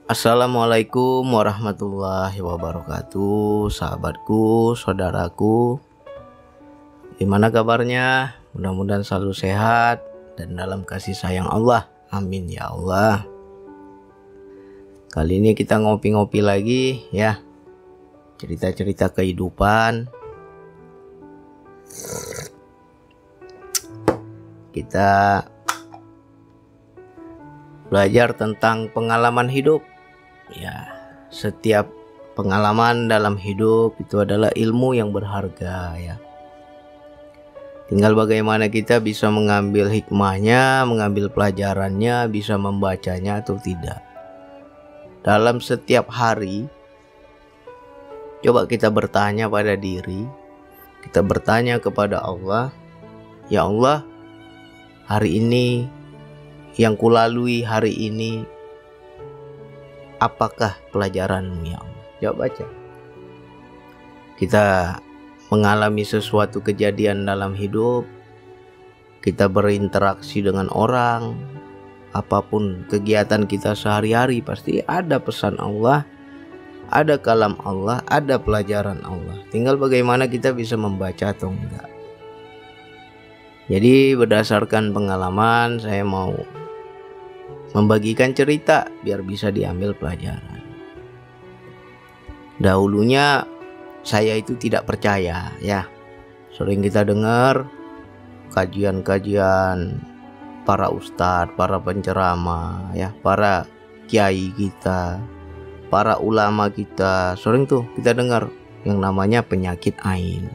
Assalamualaikum warahmatullahi wabarakatuh, sahabatku, saudaraku. Gimana kabarnya? Mudah-mudahan selalu sehat dan dalam kasih sayang Allah. Amin ya Allah. Kali ini kita ngopi-ngopi lagi ya. Cerita-cerita kehidupan. Kita belajar tentang pengalaman hidup. Ya, setiap pengalaman dalam hidup itu adalah ilmu yang berharga ya. Tinggal bagaimana kita bisa mengambil hikmahnya, mengambil pelajarannya, bisa membacanya atau tidak. Dalam setiap hari, coba kita bertanya pada diri, kita bertanya kepada Allah, ya Allah, hari ini yang kulalui hari ini, apakah pelajaranmu ya Allah? Coba baca. Kita mengalami sesuatu kejadian dalam hidup, kita berinteraksi dengan orang, apapun kegiatan kita sehari-hari pasti ada pesan Allah, ada kalam Allah, ada pelajaran Allah. Tinggal bagaimana kita bisa membaca atau enggak. Jadi berdasarkan pengalaman saya mau membagikan cerita biar bisa diambil pelajaran. Dahulunya saya itu tidak percaya ya. Sering kita dengar kajian-kajian para ustadz, para penceramah ya, para kiai kita, para ulama kita. Sering tuh kita dengar yang namanya penyakit ain.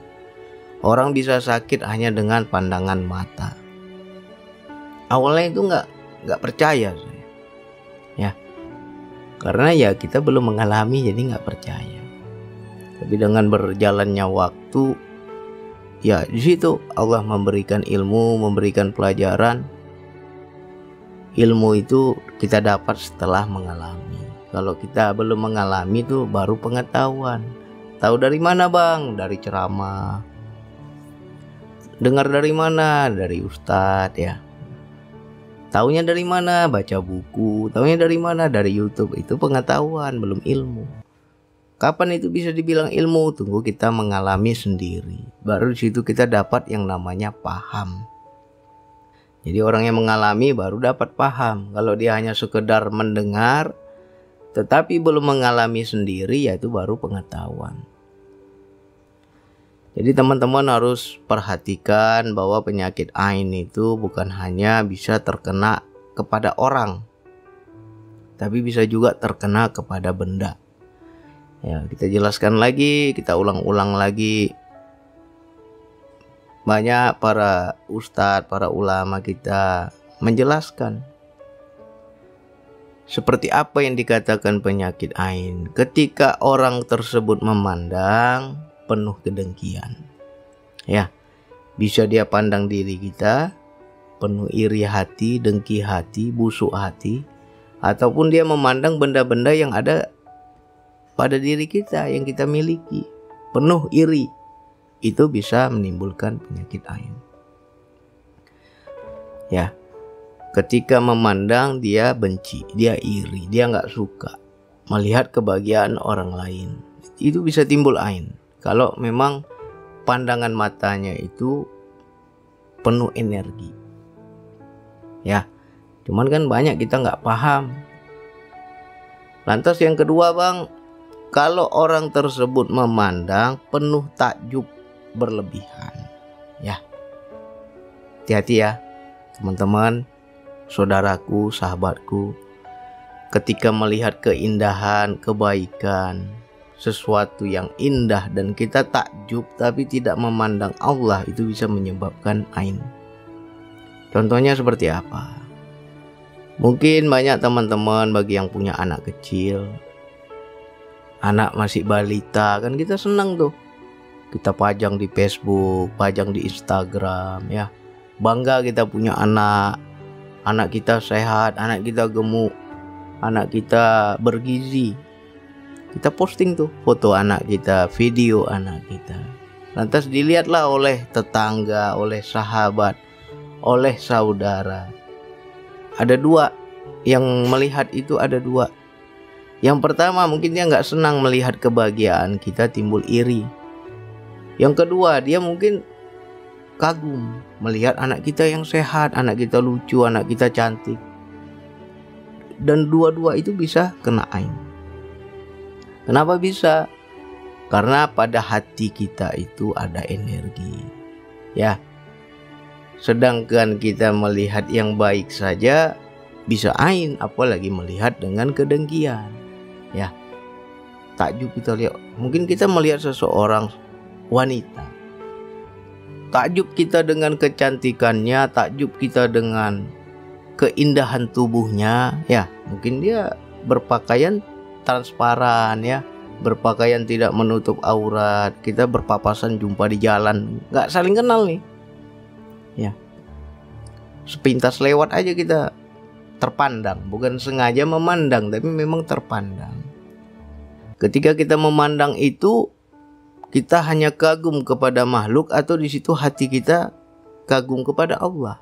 Orang bisa sakit hanya dengan pandangan mata. Awalnya itu nggak percaya saya ya, karena ya kita belum mengalami jadi nggak percaya. Tapi dengan berjalannya waktu ya di situ Allah memberikan ilmu, memberikan pelajaran. Ilmu itu kita dapat setelah mengalami. Kalau kita belum mengalami itu baru pengetahuan. Tahu dari mana bang? Dari ceramah. Dengar dari mana? Dari ustadz ya. Taunya dari mana? Baca buku. Taunya dari mana? Dari YouTube. Itu pengetahuan, belum ilmu. Kapan itu bisa dibilang ilmu? Tunggu kita mengalami sendiri. Baru di situ kita dapat yang namanya paham. Jadi orang yang mengalami baru dapat paham. Kalau dia hanya sekedar mendengar, tetapi belum mengalami sendiri, ya itu baru pengetahuan. Jadi teman-teman harus perhatikan bahwa penyakit ain itu bukan hanya bisa terkena kepada orang, tapi bisa juga terkena kepada benda. Ya, kita jelaskan lagi, kita ulang-ulang lagi. Banyak para ustadz, para ulama kita menjelaskan seperti apa yang dikatakan penyakit ain. Ketika orang tersebut memandang penuh kedengkian ya, bisa dia pandang diri kita penuh iri hati, dengki hati, busuk hati, ataupun dia memandang benda-benda yang ada pada diri kita yang kita miliki penuh iri, itu bisa menimbulkan penyakit ain ya. Ketika memandang dia benci, dia iri, dia nggak suka melihat kebahagiaan orang lain, itu bisa timbul ain. Kalau memang pandangan matanya itu penuh energi ya. Cuman kan banyak kita nggak paham. Lantas yang kedua bang, kalau orang tersebut memandang penuh takjub berlebihan ya. Hati-hati ya teman-teman, saudaraku, sahabatku. Ketika melihat keindahan, kebaikan, sesuatu yang indah dan kita takjub tapi tidak memandang Allah, itu bisa menyebabkan ain. Contohnya seperti apa? Mungkin banyak teman-teman bagi yang punya anak kecil, anak masih balita, kan kita senang tuh. Kita pajang di Facebook, pajang di Instagram ya. Bangga kita punya anak. Anak kita sehat, anak kita gemuk, anak kita bergizi. Kita posting tuh foto anak kita, video anak kita. Lantas dilihatlah oleh tetangga, oleh sahabat, oleh saudara. Ada dua yang melihat itu, ada dua. Yang pertama, mungkin dia nggak senang melihat kebahagiaan kita, timbul iri. Yang kedua, dia mungkin kagum melihat anak kita yang sehat, anak kita lucu, anak kita cantik. Dan dua-dua itu bisa kena ain. Kenapa bisa? Karena pada hati kita itu ada energi. Ya. Sedangkan kita melihat yang baik saja bisa ain, apalagi melihat dengan kedengkian. Ya. Takjub kita lihat. Mungkin kita melihat seseorang wanita. Takjub kita dengan kecantikannya, takjub kita dengan keindahan tubuhnya, ya. Mungkin dia berpakaian transparan, ya, berpakaian tidak menutup aurat. Kita berpapasan jumpa di jalan, nggak saling kenal nih, ya. Sepintas lewat aja kita terpandang, bukan sengaja memandang, tapi memang terpandang. Ketika kita memandang itu, kita hanya kagum kepada makhluk atau di situ hati kita kagum kepada Allah.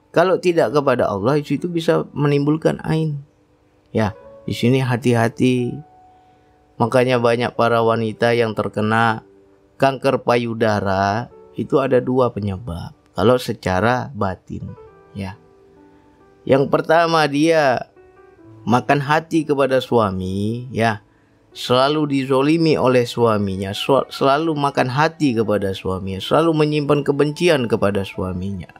Kalau tidak kepada Allah, itu bisa menimbulkan ain. Ya, di sini hati-hati. Makanya banyak para wanita yang terkena kanker payudara itu ada dua penyebab. Kalau secara batin, ya. Yang pertama, dia makan hati kepada suami, ya. Selalu dizolimi oleh suaminya, selalu makan hati kepada suaminya, selalu menyimpan kebencian kepada suaminya.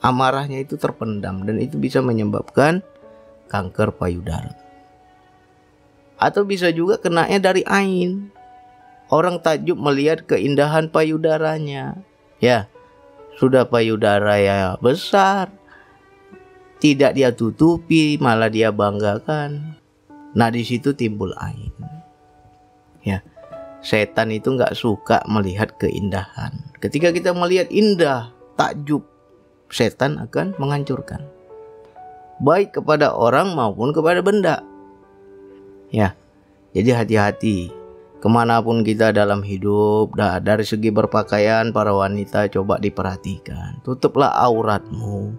Amarahnya itu terpendam dan itu bisa menyebabkan kanker payudara. Atau bisa juga kenanya dari ain. Orang takjub melihat keindahan payudaranya. Ya, sudah payudara ya besar, tidak dia tutupi, malah dia banggakan. Nah, di situ timbul ain. Ya, setan itu nggak suka melihat keindahan. Ketika kita melihat indah, takjub, setan akan menghancurkan, baik kepada orang maupun kepada benda. Ya, jadi hati-hati. Kemanapun kita dalam hidup, dari segi berpakaian, para wanita coba diperhatikan. Tutuplah auratmu.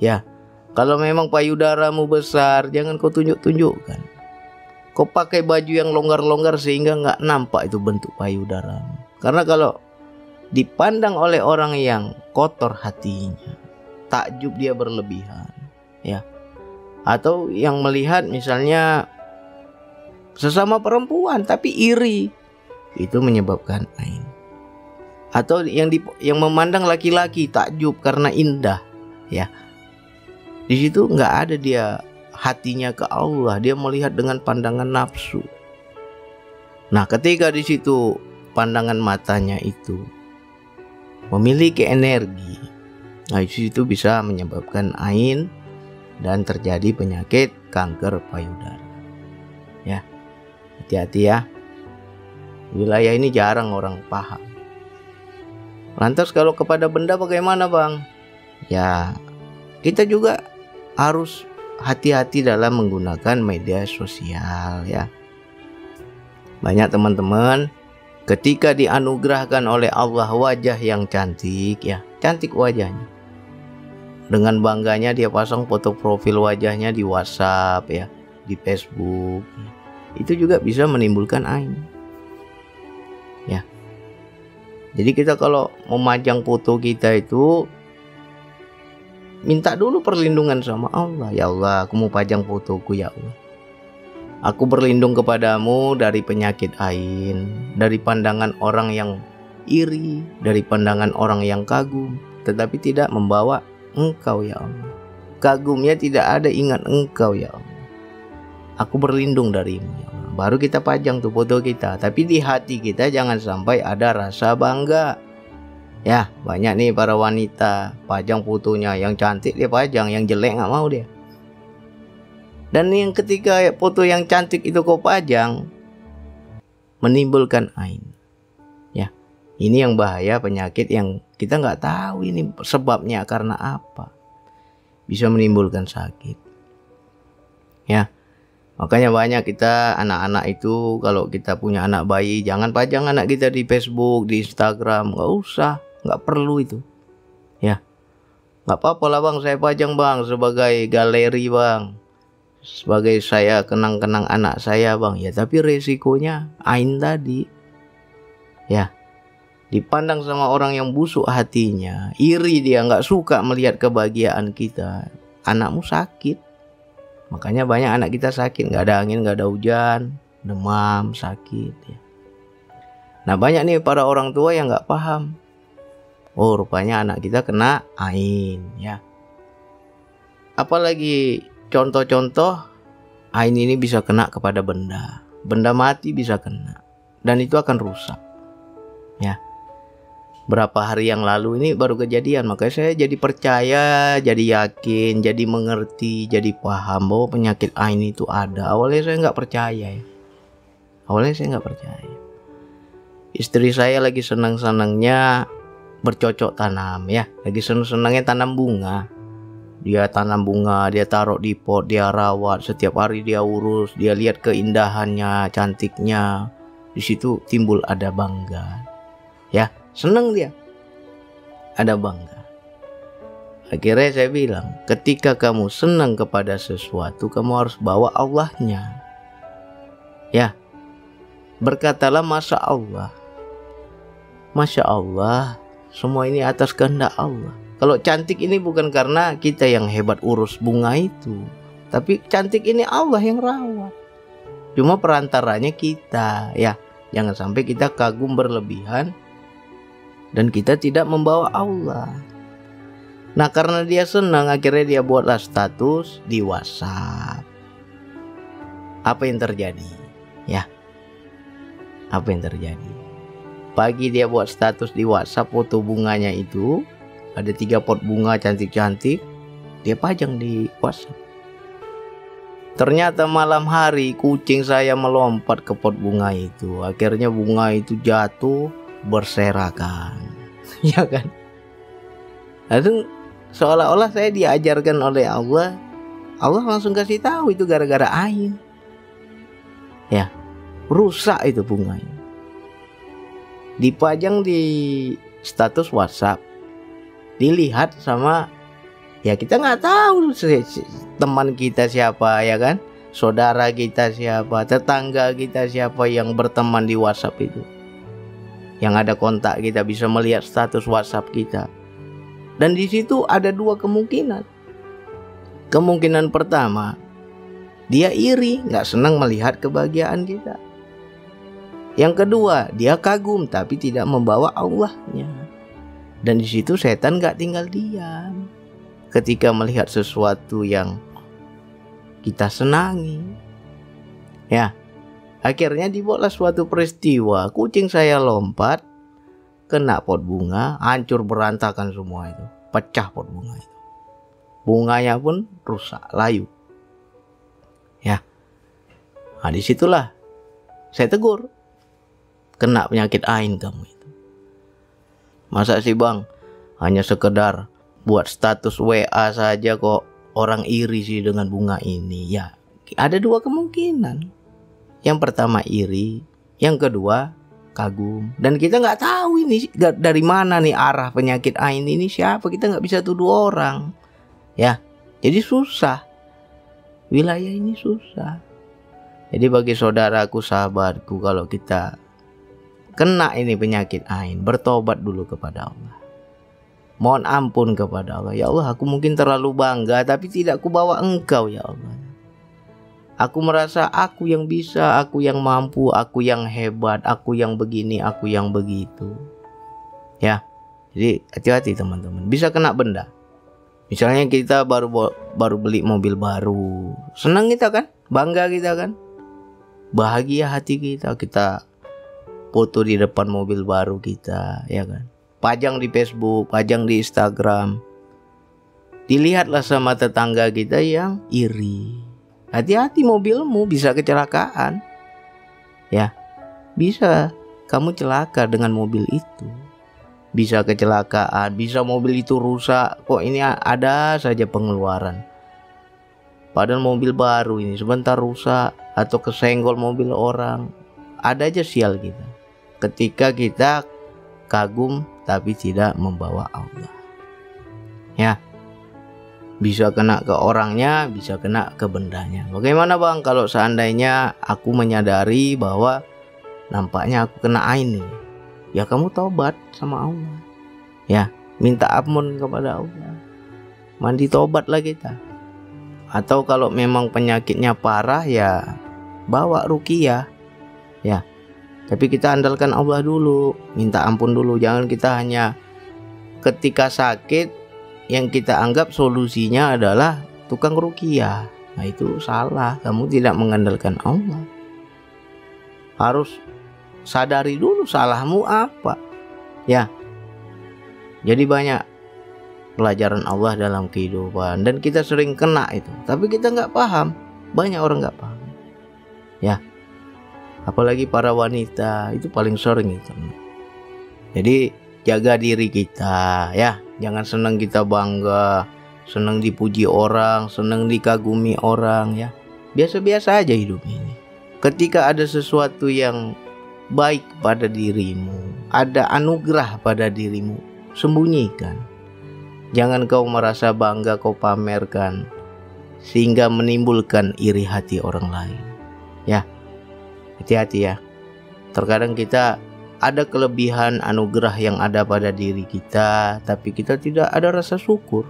Ya, kalau memang payudaramu besar, jangan kau tunjuk-tunjukkan. Kau pakai baju yang longgar-longgar sehingga nggak nampak itu bentuk payudaramu. Karena kalau dipandang oleh orang yang kotor hatinya, takjub dia berlebihan, ya. Atau yang melihat misalnya sesama perempuan tapi iri, itu menyebabkan ain. Atau yang memandang laki-laki takjub karena indah, ya. Di situ nggak ada dia hatinya ke Allah, dia melihat dengan pandangan nafsu. Nah, ketika di situ pandangan matanya itu memiliki energi, nah di situ bisa menyebabkan ain dan terjadi penyakit kanker payudara. Ya, hati-hati ya. Wilayah ini jarang orang paham. Lantas kalau kepada benda bagaimana, Bang? Ya, kita juga harus hati-hati dalam menggunakan media sosial, ya. Banyak teman-teman ketika dianugerahkan oleh Allah wajah yang cantik, ya, cantik wajahnya, dengan bangganya dia pasang foto profil wajahnya di WhatsApp, ya, di Facebook. Itu juga bisa menimbulkan ain, ya. Jadi kita kalau memajang foto kita itu minta dulu perlindungan sama Allah. Ya Allah, aku mau pajang fotoku, ya Allah. Aku berlindung kepadamu dari penyakit ain, dari pandangan orang yang iri, dari pandangan orang yang kagum, tetapi tidak membawa Engkau, ya Allah. Kagumnya tidak ada, ingat Engkau, ya Allah. Aku berlindung darimu, ya Allah. Baru kita pajang tuh foto kita. Tapi di hati kita jangan sampai ada rasa bangga. Ya, banyak nih para wanita pajang fotonya, yang cantik dia pajang, yang jelek nggak mau dia. Dan yang ketika foto yang cantik itu kau pajang, menimbulkan ain. Ya, ini yang bahaya, penyakit yang kita nggak tahu ini sebabnya karena apa. Bisa menimbulkan sakit. Ya, makanya banyak kita anak-anak itu, kalau kita punya anak bayi, jangan pajang anak kita di Facebook, di Instagram, nggak usah. Nggak perlu itu, ya. Nggak apa-apa lah, Bang, saya pajang, Bang, sebagai galeri, Bang, sebagai saya kenang-kenang anak saya bang, ya tapi resikonya ain tadi, ya dipandang sama orang yang busuk hatinya, iri dia, nggak suka melihat kebahagiaan kita, anakmu sakit. Makanya banyak anak kita sakit, nggak ada angin, nggak ada hujan, demam, sakit ya. Nah banyak nih para orang tua yang nggak paham, oh rupanya anak kita kena ain ya. Apalagi contoh-contoh ain ini bisa kena kepada benda, benda mati bisa kena, dan itu akan rusak ya. Berapa hari yang lalu ini baru kejadian, makanya saya jadi percaya, jadi yakin, jadi mengerti, jadi paham bahwa penyakit ain itu ada. Awalnya saya nggak percaya ya. Awalnya saya nggak percaya. Istri saya lagi senang-senangnya bercocok tanam ya, lagi senang-senangnya tanam bunga. Dia tanam bunga, dia taruh di pot, dia rawat, setiap hari dia urus, dia lihat keindahannya, cantiknya. Di situ timbul ada bangga. Ya, senang dia. Ada bangga. Akhirnya saya bilang, ketika kamu senang kepada sesuatu, kamu harus bawa Allahnya. Ya. Berkatalah Masya Allah. Masya Allah, semua ini atas kehendak Allah. Kalau cantik ini bukan karena kita yang hebat urus bunga itu, tapi cantik ini Allah yang rawat. Cuma perantaranya kita ya. Jangan sampai kita kagum berlebihan dan kita tidak membawa Allah. Nah karena dia senang, akhirnya dia buatlah status di WhatsApp. Apa yang terjadi? Ya, apa yang terjadi? Pagi dia buat status di WhatsApp, foto bunganya itu ada 3 pot bunga cantik-cantik, dia pajang di WhatsApp. Ternyata malam hari kucing saya melompat ke pot bunga itu. Akhirnya bunga itu jatuh berserakan. Ya kan? Lalu seolah-olah saya diajarkan oleh Allah. Allah langsung kasih tahu itu gara-gara ain. Ya, rusak itu bunganya. Dipajang di status WhatsApp. Dilihat sama, ya kita nggak tahu teman kita siapa ya kan, saudara kita siapa, tetangga kita siapa yang berteman di WhatsApp itu, yang ada kontak kita, bisa melihat status WhatsApp kita. Dan di situ ada 2 kemungkinan. Kemungkinan pertama, dia iri, nggak senang melihat kebahagiaan kita. Yang kedua, dia kagum tapi tidak membawa Allahnya. Dan di situ setan nggak tinggal diam. Ketika melihat sesuatu yang kita senangi, ya, akhirnya dibuatlah suatu peristiwa. Kucing saya lompat, kena pot bunga, hancur berantakan semua itu, pecah pot bunga itu. Bunganya pun rusak, layu. Ya, nah disitulah saya tegur, kena penyakit ain kamu itu. Masa sih bang, hanya sekedar buat status WA saja kok orang iri sih dengan bunga ini? Ya, ada 2 kemungkinan. Yang pertama iri, yang kedua kagum. Dan kita nggak tahu ini dari mana nih arah penyakit ain ini siapa. Kita nggak bisa tuduh orang. Ya, jadi susah. Wilayah ini susah. Jadi bagi saudaraku, sahabatku, kalau kita kena ini penyakit ain, bertobat dulu kepada Allah. Mohon ampun kepada Allah. Ya Allah, aku mungkin terlalu bangga, tapi tidak kubawa Engkau ya Allah. Aku merasa aku yang bisa, aku yang mampu, aku yang hebat, aku yang begini, aku yang begitu. Ya, jadi hati-hati teman-teman. Bisa kena benda. Misalnya kita baru beli mobil baru, senang kita kan, bangga kita kan, bahagia hati kita, kita foto di depan mobil baru kita, ya kan, pajang di Facebook, pajang di Instagram. Dilihatlah sama tetangga kita yang iri. Hati-hati, mobilmu bisa kecelakaan. Ya, bisa kamu celaka dengan mobil itu. Bisa kecelakaan, bisa mobil itu rusak. Kok ini ada saja pengeluaran. Padahal mobil baru ini sebentar rusak atau kesenggol mobil orang. Ada aja sial kita. Ketika kita kagum tapi tidak membawa Allah. Ya. Bisa kena ke orangnya, bisa kena ke bendanya. Bagaimana bang kalau seandainya aku menyadari bahwa nampaknya aku kena ain ini? Ya kamu tobat sama Allah. Ya, minta ampun kepada Allah. Mandi tobatlah kita. Atau kalau memang penyakitnya parah ya bawa ruqyah. Ya. Tapi kita andalkan Allah dulu, minta ampun dulu. Jangan kita hanya ketika sakit yang kita anggap solusinya adalah tukang ruqyah. Nah itu salah, kamu tidak mengandalkan Allah. Harus sadari dulu salahmu apa. Ya. Jadi banyak pelajaran Allah dalam kehidupan dan kita sering kena itu, tapi kita nggak paham. Banyak orang nggak paham. Ya. Apalagi para wanita itu paling sering itu. Jadi jaga diri kita ya. Jangan senang kita bangga, senang dipuji orang, senang dikagumi orang ya. Biasa-biasa aja hidup ini. Ketika ada sesuatu yang baik pada dirimu, ada anugerah pada dirimu, sembunyikan. Jangan kau merasa bangga kau pamerkan sehingga menimbulkan iri hati orang lain. Ya. Hati-hati ya. Terkadang kita ada kelebihan anugerah yang ada pada diri kita, tapi kita tidak ada rasa syukur.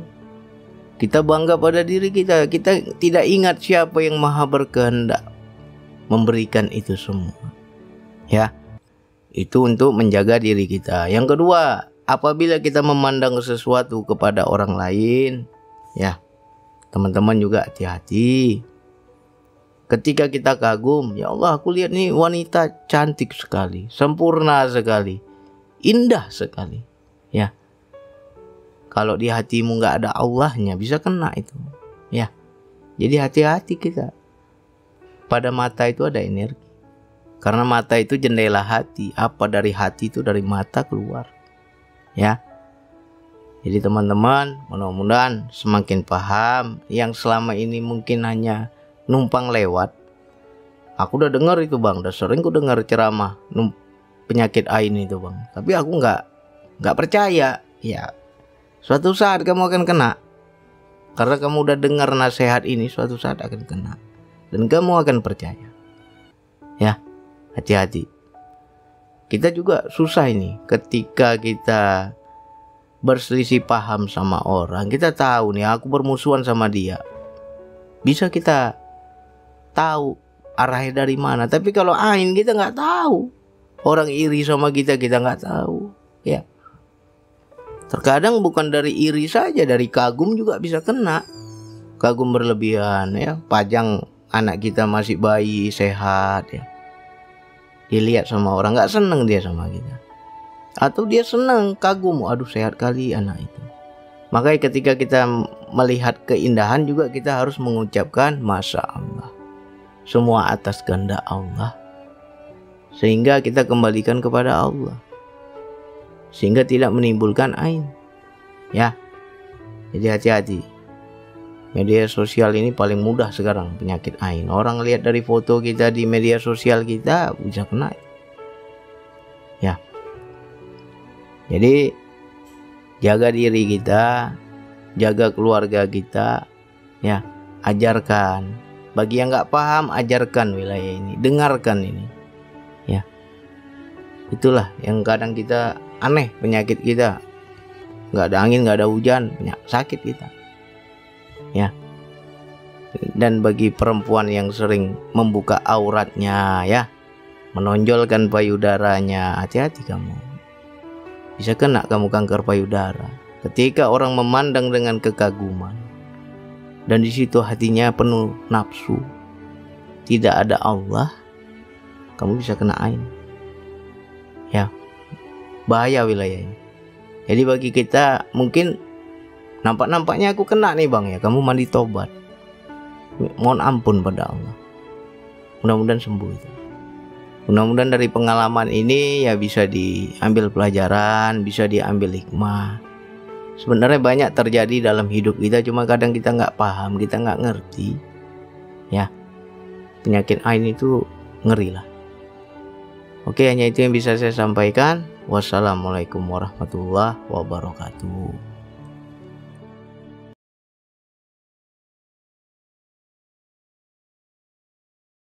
Kita bangga pada diri kita, kita tidak ingat siapa yang maha berkehendak memberikan itu semua. Ya, itu untuk menjaga diri kita. Yang kedua, apabila kita memandang sesuatu kepada orang lain, ya teman-teman juga hati-hati. Ketika kita kagum, ya Allah aku lihat nih wanita cantik sekali, sempurna sekali, indah sekali. Ya, kalau di hatimu nggak ada Allahnya bisa kena itu. Ya, jadi hati-hati kita. Pada mata itu ada energi, karena mata itu jendela hati. Apa dari hati itu dari mata keluar. Ya, jadi teman-teman mudah-mudahan semakin paham. Yang selama ini mungkin hanya numpang lewat. Aku udah dengar itu bang, udah sering ku dengar ceramah penyakit ain itu bang. Tapi aku nggak percaya. Ya, suatu saat kamu akan kena. Karena kamu udah dengar nasihat ini, suatu saat akan kena. Dan kamu akan percaya. Ya, hati-hati. Kita juga susah ini ketika kita berselisih paham sama orang. Kita tahu nih aku bermusuhan sama dia. Bisa kita tahu arahnya dari mana, tapi kalau ain kita nggak tahu. Orang iri sama kita nggak tahu. Ya, terkadang bukan dari iri saja, dari kagum juga bisa kena. Kagum berlebihan ya, pajang anak kita masih bayi sehat ya, dilihat sama orang nggak seneng dia sama kita, atau dia seneng kagum, aduh sehat kali anak itu. Makanya ketika kita melihat keindahan juga kita harus mengucapkan Masya Allah. Semua atas kehendak Allah. Sehingga kita kembalikan kepada Allah. Sehingga tidak menimbulkan ain. Ya. Jadi hati-hati. Media sosial ini paling mudah sekarang penyakit ain. Orang lihat dari foto kita di media sosial kita bisa kena. Ya. Jadi jaga diri kita, jaga keluarga kita, ya, ajarkan. Bagi yang nggak paham, ajarkan wilayah ini, dengarkan ini, ya. Itulah yang kadang kita aneh penyakit kita, nggak ada angin, nggak ada hujan, sakit kita, ya. Dan bagi perempuan yang sering membuka auratnya, ya, menonjolkan payudaranya, hati-hati kamu. Bisa kena kamu kanker payudara. Ketika orang memandang dengan kekaguman dan di situ hatinya penuh nafsu, tidak ada Allah, kamu bisa kena ain. Ya, bahaya wilayah ini. Jadi bagi kita mungkin nampak-nampaknya aku kena nih bang ya, kamu mandi tobat, mohon ampun pada Allah. Mudah-mudahan sembuh itu. Mudah-mudahan dari pengalaman ini ya bisa diambil pelajaran, bisa diambil hikmah. Sebenarnya banyak terjadi dalam hidup kita, cuma kadang kita nggak paham, kita nggak ngerti. Ya, penyakit ain itu ngeri lah. Oke, hanya itu yang bisa saya sampaikan. Wassalamualaikum warahmatullahi wabarakatuh.